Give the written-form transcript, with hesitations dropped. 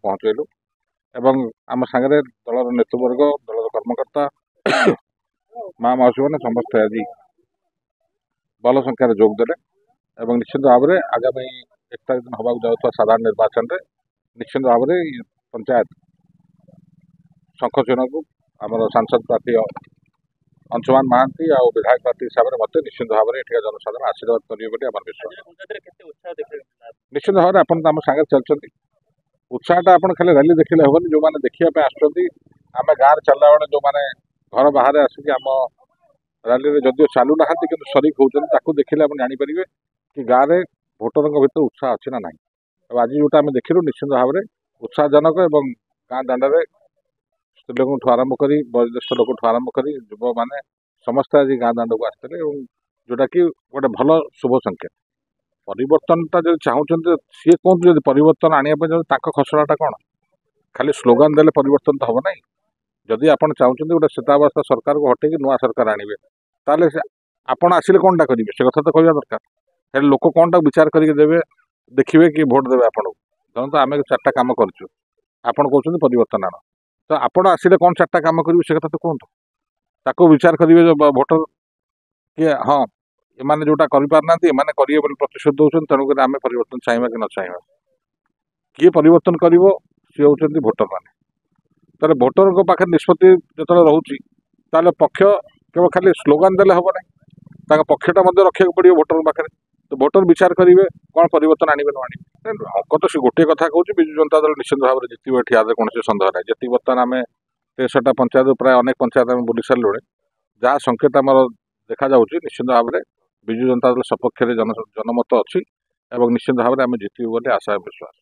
ପହଞ୍ଚେଇଲୁ ଏବଂ ଆମ ସାଙ୍ଗରେ ଦଳର ନେତୃବର୍ଗ ଦଳର କର୍ମକର୍ତ୍ତା ମା ମାଉସୀ ମାନେ ସମସ୍ତେ ଆଜି ଭଲ ସଂଖ୍ୟାରେ ଯୋଗ ଦେଲେ ଏବଂ ନିଶ୍ଚିତ ଭାବରେ ଆଗାମୀ 1 ତାରିଖ ଦିନ ହେବାକୁ ଯାଉଥିବା ସାଧାରଣ ନିର୍ବାଚନରେ ନିଶ୍ଚିତ ଭାବରେ ପଞ୍ଚାୟତ ଶଙ୍ଖଚିହ୍ନକୁ ଆମର ସାଂସଦ ପ୍ରାର୍ଥୀ अंशुमान महांती और विधायक प्रार्थी हिसाब से मत निश्चित भाव में एठिका जनसाधारण आशीर्वाद करेंगे बोली आम विश्वास। निश्चित भाव में आप सागर चलते उत्साहटा आप खाली रैली देखले हेनी जो मैंने देखा आम गाँव चलला बेले जो मैंने घर बाहर आसिक आम रैली में जदिव चलू ना कि शरीक होती देखिले आप जापर कि गाँव में भोटर भर उत्साह अच्छी ना ना आज जोटा आम देखिलु निश्चित भाव में उत्साहजनक और गाँ दाण्ड स्त्री लोक आरंभ कर वयोज्येष्ठ लोक आरंभ कर युव मैंने समस्त आज गाँ दाण्ड को आसते जोटा कि गोटे भल शुभ संकेत परिवर्तनटा जो चाहते सी कहते जो परिवर्तन आने खसड़ाटा कौन खाली स्लोगान देले परिवर्तन तो हम ना जदि आप चाहते गोटे स्थितावस्था सरकार को हटेकी नुआ सरकार आणवे ताले आपण आसिले कौनटा करेंगे से कथा तो कहना दरकार लोक कौनटा विचार करके देवे देखिए कि भोट देवे आपको धरत आम 4टा काम करूँ आपड़ कहते परिवर्तन आण तो आपण आसिले कौन 4टा काम करेंगे से कथा तो कहतु ताको विचार करेंगे जो भोटर कि हाँ एमाने जोटा करना एमाने करेंगे प्रतिश्रुति दौरान तेणुक आम परिवर्तन चाहिए कि न चाहिए किए परिवर्तन कर सी हूँ भोटर मैंने तेरे भोटर पाखे निष्पत्ति जो रोचे पक्ष केवल खाली स्लोगान देले हम ना पक्षटा रखा पड़ो भोटर पाखे तो भोटर विचार करेंगे कौन परिवर्तन आने न आने अंक तो से गोटे कथा कहूँ विजु जनता दल निश्चित भाव में जितने ये आगे कौन सन्देह ना जी बर्तमान आम 63टा पंचायत प्राय अनेक पंचायत आम बुली सारे जहाँ संकेत आम देखा निश्चित भाव में विजु जनता दल सपक्ष जनमत अच्छी निश्चित भाव में आम जितबू बोली आशा विश्वास।